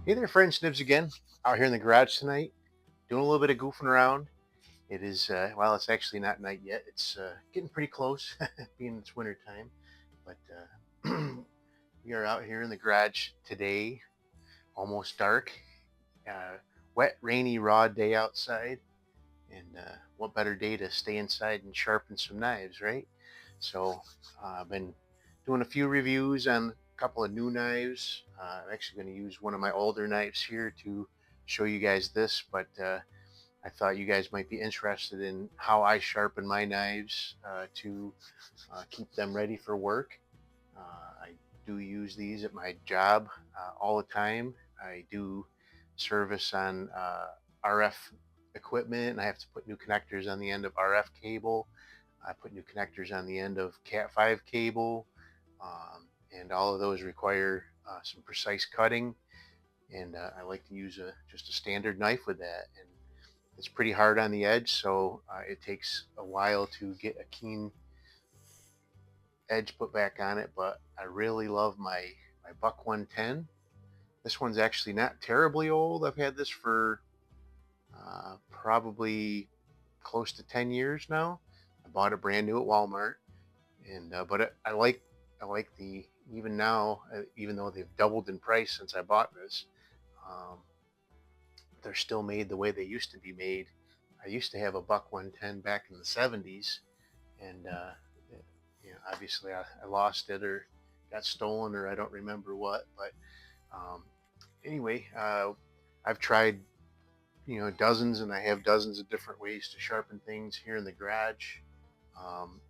Hey there, friends. Nibs again. Out here in the garage tonight, doing a little bit of goofing around. It is, well, it's actually not night yet. It's getting pretty close, being it's winter time. But we are out here in the garage today, almost dark. Uh, Wet, rainy, raw day outside. And what better day to stay inside and sharpen some knives, right? So I've been doing a few reviews on a couple of new knives. I'm actually going to use one of my older knives here to show you guys this, but I thought you guys might be interested in how I sharpen my knives to keep them ready for work. I do use these at my job all the time. I do service on RF equipment, and I have to put new connectors on the end of RF cable. I put new connectors on the end of Cat5 cable, and all of those require some precise cutting. And I like to use just a standard knife with that. And it's pretty hard on the edge, so it takes a while to get a keen edge put back on it. But I really love my Buck 110. This one's actually not terribly old. I've had this for probably close to 10 years now. I bought it brand new at Walmart, and but I like the even now, even though they've doubled in price since I bought this, um, they're still made the way they used to be made. I used to have a Buck 110 back in the 70s, and obviously I lost it or got stolen or I don't remember what. But um, anyway, I've tried dozens, and I have dozens of different ways to sharpen things here in the garage. Um,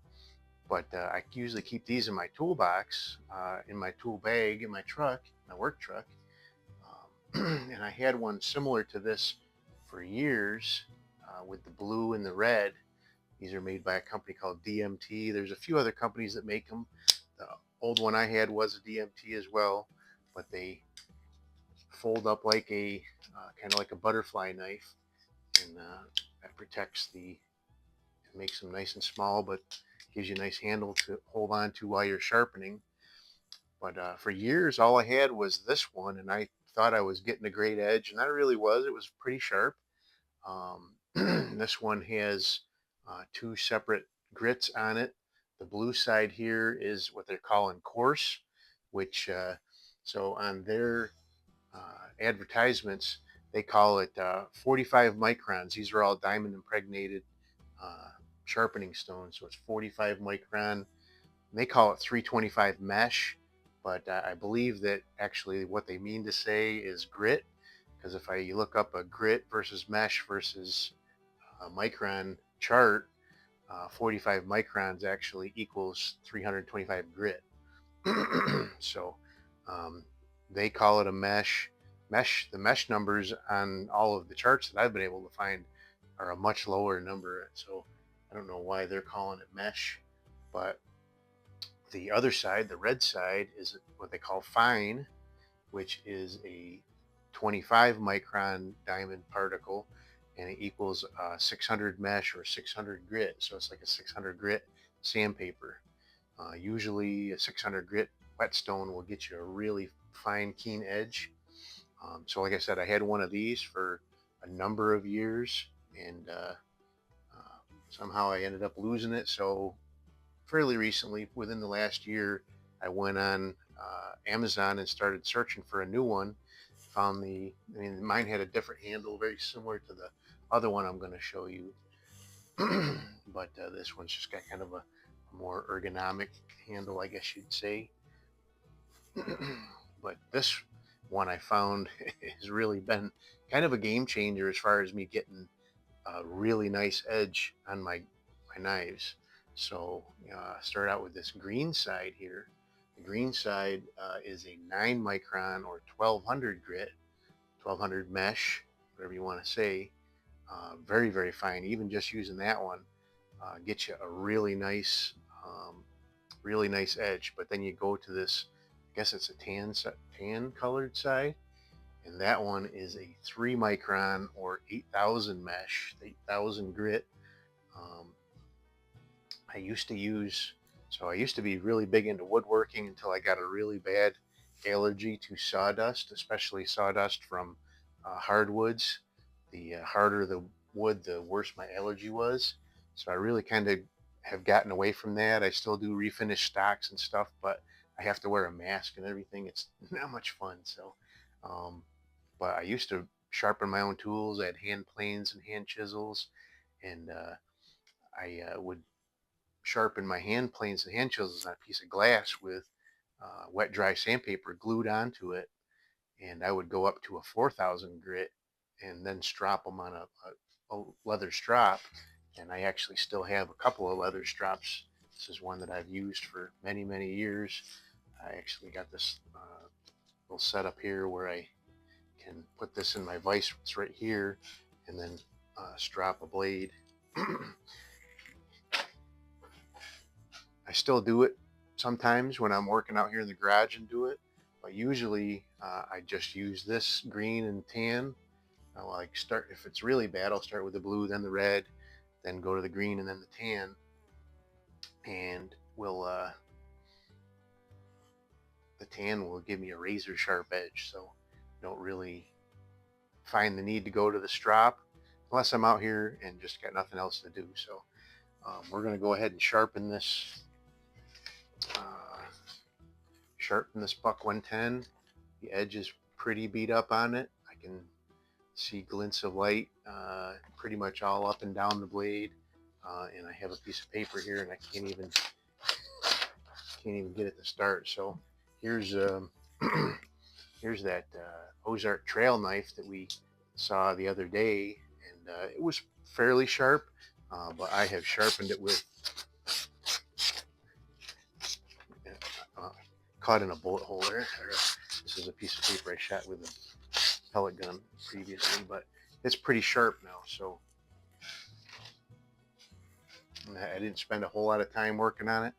but I usually keep these in my toolbox, in my tool bag, in my truck, my work truck. And I had one similar to this for years with the blue and the red. These are made by a company called DMT. There's a few other companies that make them. The old one I had was a DMT as well, but they fold up like a kind of like a butterfly knife, and that protects it makes them nice and small, but gives you a nice handle to hold on to while you're sharpening. But for years, all I had was this one, and I thought I was getting a great edge, and I really was. It was pretty sharp. This one has two separate grits on it. The blue side here is what they're calling coarse, which so on their advertisements they call it 45 microns. These are all diamond impregnated uh, sharpening stones, so it's 45 micron. They call it 325 mesh, but I believe that actually what they mean to say is grit, because if you look up a grit versus mesh versus a micron chart, 45 microns actually equals 325 grit. So um, they call it a mesh. The mesh numbers on all of the charts that I've been able to find are a much lower number. So I don't know why they're calling it mesh, but the other side, the red side, is what they call fine, which is a 25 micron diamond particle, and it equals 600 mesh or 600 grit. So it's like a 600 grit sandpaper. Usually, a 600 grit whetstone will get you a really fine, keen edge. So, like I said, I had one of these for a number of years, and somehow I ended up losing it. So, fairly recently, within the last year, I went on Amazon and started searching for a new one. I mean, mine had a different handle, very similar to the other one I'm going to show you. But this one's just got kind of a more ergonomic handle, I guess you'd say. But this one I found has really been kind of a game changer as far as me getting a really nice edge on my knives. So start out with this green side here. The green side is a 9 micron or 1200 grit, 1200 mesh, whatever you want to say. Very, very fine. Even just using that one gets you a um, really nice edge. But then you go to this, I guess it's a tan colored side, and that one is a 3 micron or 8000 mesh, 8000 grit. Um, I used to use, so I used to be really big into woodworking until I got a really bad allergy to sawdust, especially sawdust from hardwoods. The harder the wood, the worse my allergy was. So I really kind of have gotten away from that. I still do refinish stocks and stuff, but I have to wear a mask and everything. It's not much fun. So, um, but I used to sharpen my own tools. I had hand planes and hand chisels, and I would sharpen my hand planes and hand chisels on a piece of glass with wet dry sandpaper glued onto it, and I would go up to a 4,000 grit and then strop them on a leather strop. And I actually still have a couple of leather strops. This is one that I've used for many, many years. I actually got this little setup here where I can put this in my vise. It's right here, and then strap a blade. I still do it sometimes when I'm working out here in the garage and do it, but usually I just use this green and tan. I'll like start, if it's really bad, I'll start with the blue, then the red, then go to the green and then the tan, and the tan will give me a razor sharp edge. So I don't really find the need to go to the strop unless I'm out here and just got nothing else to do. So we're going to go ahead and sharpen this buck 110. The edge is pretty beat up on it. I can see glints of light pretty much all up and down the blade, and I have a piece of paper here and I can't even get it to start. So here's here's that Ozark trail knife that we saw the other day, and it was fairly sharp, but I have sharpened it with caught in a bullet hole there. This is a piece of paper I shot with a pellet gun previously, but it's pretty sharp now. So I didn't spend a whole lot of time working on it.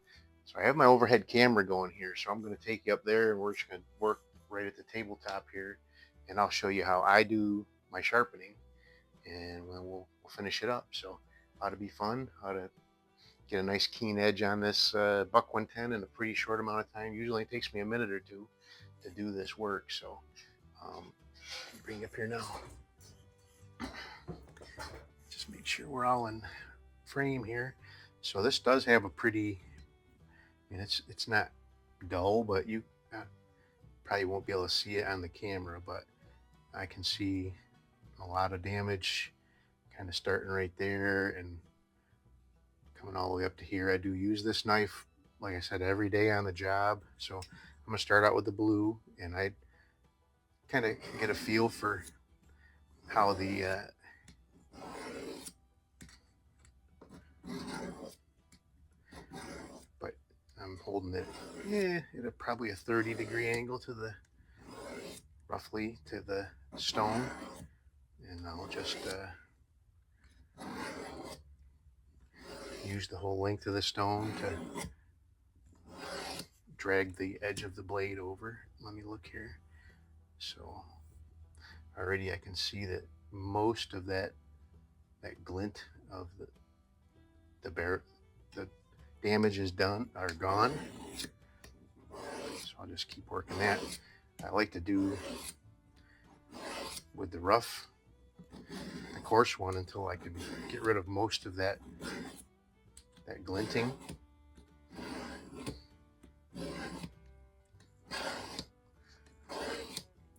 So I have my overhead camera going here, so I'm going to take you up there and we're just going to work right at the tabletop here, and I'll show you how I do my sharpening, and we'll finish it up. So ought to be fun, how to get a nice keen edge on this buck 110 in a pretty short amount of time. Usually it takes me a minute or two to do this work. So bring it up here now. Just make sure we're all in frame here. So this does have a pretty, I mean, it's not dull, but you probably won't be able to see it on the camera, but I can see a lot of damage kind of starting right there and coming all the way up to here. I do use this knife, like I said, every day on the job. So I'm going to start out with the blue, and I kind of get a feel for how the but I'm holding it at probably a 30-degree angle to the roughly to the stone, and I'll just use the whole length of the stone to drag the edge of the blade over. Let me look here. So already I can see that most of that glint of the damage is gone. So I'll just keep working that. I like to do with the coarse one until I can get rid of most of that glinting.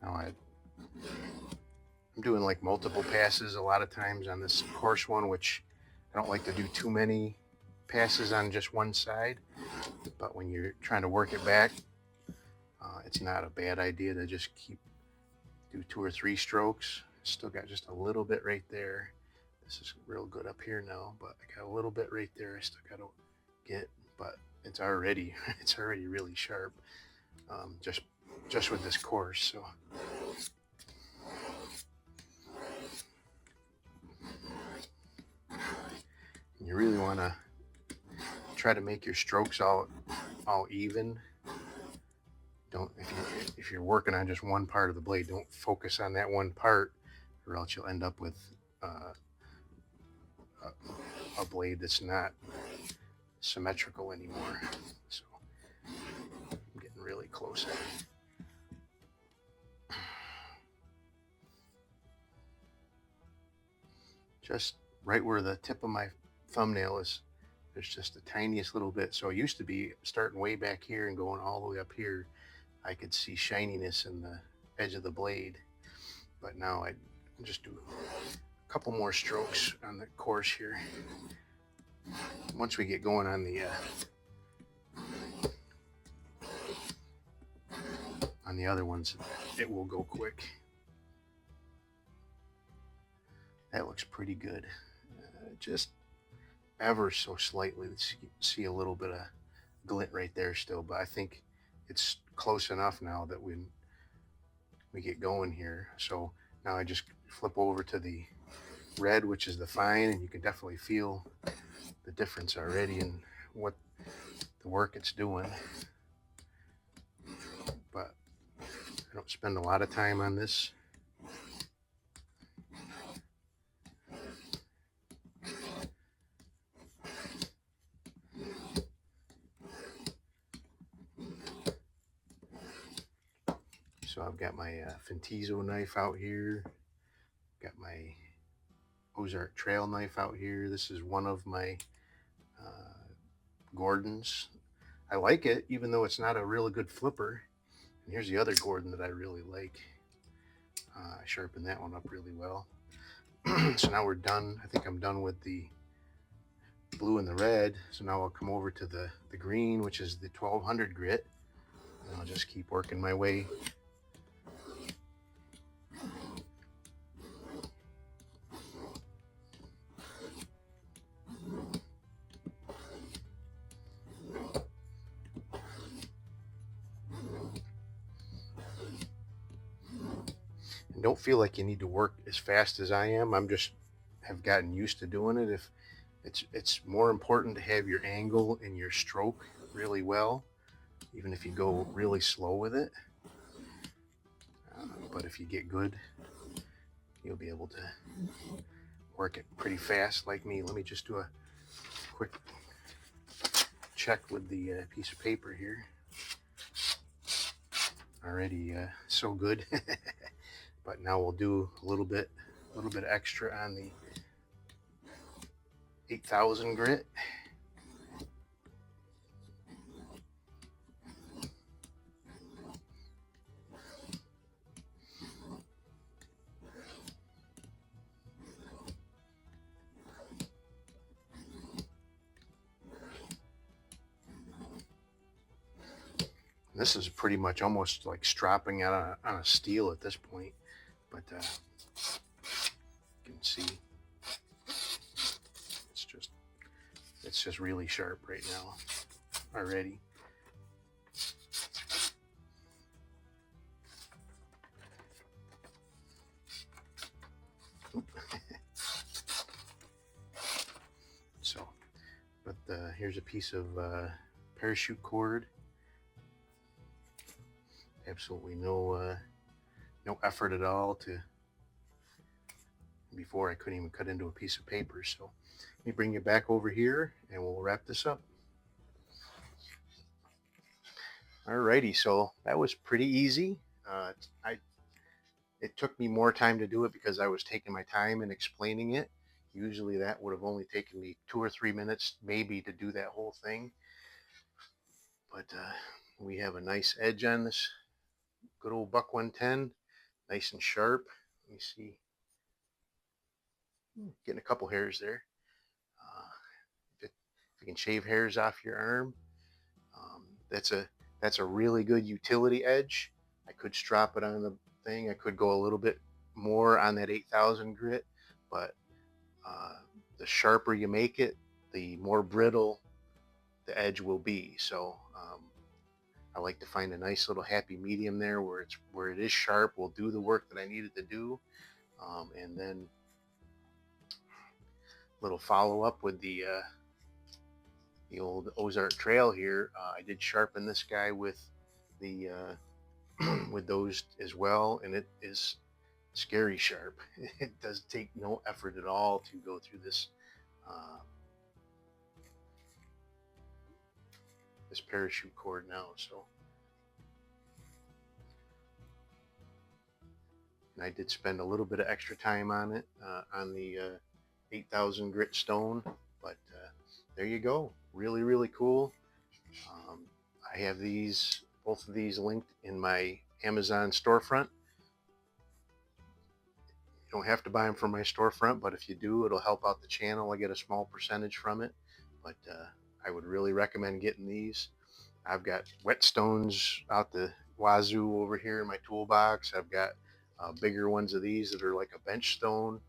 Now I'm doing like multiple passes a lot of times on this coarse one, which I don't like to do too many passes on just one side, but when you're trying to work it back, it's not a bad idea to just do 2 or 3 strokes. Still got just a little bit right there. This is real good up here now, but I got a little bit right there I still got to get, but it's already really sharp, just with this course. So you really want to try to make your strokes all even. Don't, if you're working on just one part of the blade, don't focus on that one part, or else you'll end up with a blade that's not symmetrical anymore. So I'm getting really close. just right where the tip of my thumbnail is. There's just the tiniest little bit. So it used to be starting way back here and going all the way up here. I could see shininess in the edge of the blade. But now I just do a couple more strokes on the course here. Once we get going on the other ones, it will go quick. That looks pretty good. Just ever so slightly. You see a little bit of glint right there still, but I think it's close enough now that when we get going here. So now I just flip over to the red, which is the fine, and you can definitely feel the difference already in what the work it's doing. But I don't spend a lot of time on this. So I've got my Fintizo knife out here. Got my Ozark Trail knife out here. This is one of my Gordons. I like it, even though it's not a really good flipper. And here's the other Gordon that I really like. I sharpened that one up really well. So now we're done. I think I'm done with the blue and the red. So now I'll come over to the green, which is the 1200 grit. And I'll just keep working my way. And don't feel like you need to work as fast as I am. I'm just have gotten used to doing it. If it's more important to have your angle and your stroke really well, even if you go really slow with it. But if you get good, you'll be able to work it pretty fast like me. Let me just do a quick check with the piece of paper here. Already so good. But now we'll do a little bit extra on the 8000 grit. This is pretty much almost like stropping on a steel at this point, but you can see it's just really sharp right now already. So, but here's a piece of parachute cord. Absolutely no effort at all. Before I couldn't even cut into a piece of paper. So let me bring you back over here and we'll wrap this up. Alrighty, so that was pretty easy. It took me more time to do it because I was taking my time and explaining it. Usually that would have only taken me 2 or 3 minutes maybe to do that whole thing. But we have a nice edge on this good old buck 110, nice and sharp. Let me see. Getting a couple hairs there. If you can shave hairs off your arm, that's a really good utility edge. I could strap it on the thing. I could go a little bit more on that 8000 grit, but the sharper you make it, the more brittle the edge will be. So I like to find a nice little happy medium there where it is sharp, will do the work that I needed to do, and then little follow up with the old Ozark Trail here. I did sharpen this guy with the with those as well, and it is scary sharp. It does take no effort at all to go through this this parachute cord now. So, and I did spend a little bit of extra time on it on the 8,000 grit stone. But there you go. Really, really cool. Um, I have these, both of these linked in my Amazon storefront. You don't have to buy them from my storefront, but if you do, it'll help out the channel. I get a small percentage from it. But I would really recommend getting these. I've got whetstones out the wazoo over here in my toolbox. I've got bigger ones of these that are like a bench stone.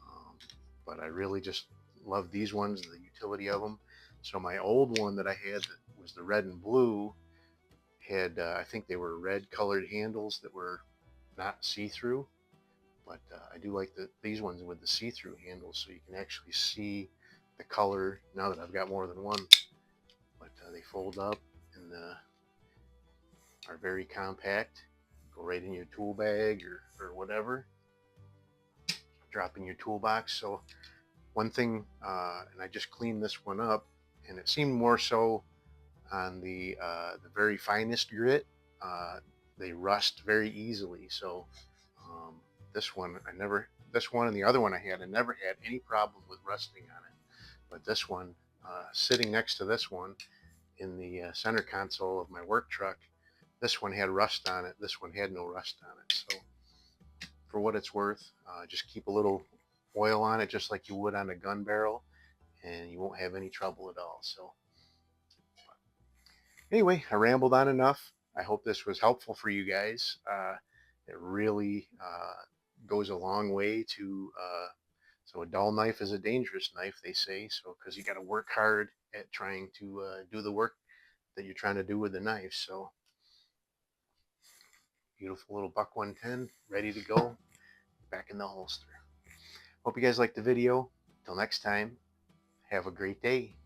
Um, but I really just love these ones, the utility of them. So my old one that I had that was the red and blue had, I think they were red colored handles that were not see-through. But I do like these ones with the see-through handles, so you can actually see the color now that I've got more than one. But they fold up and are very compact. Go right in your tool bag or whatever. Drop in your toolbox. So one thing, and I just cleaned this one up, and it seemed more so on the very finest grit. Uh, they rust very easily. So this one, this one and the other one I never had any problem with rusting on it. But this one, sitting next to this one in the center console of my work truck, this one had rust on it. This one had no rust on it. So for what it's worth, just keep a little oil on it, just like you would on a gun barrel, and you won't have any trouble at all. So anyway, I rambled on enough. I hope this was helpful for you guys. It really goes a long way to. So a dull knife is a dangerous knife, they say. So because you got to work hard at trying to do the work that you're trying to do with the knife. So beautiful little buck 110, ready to go, back in the holster. Hope you guys liked the video. Till next time, have a great day.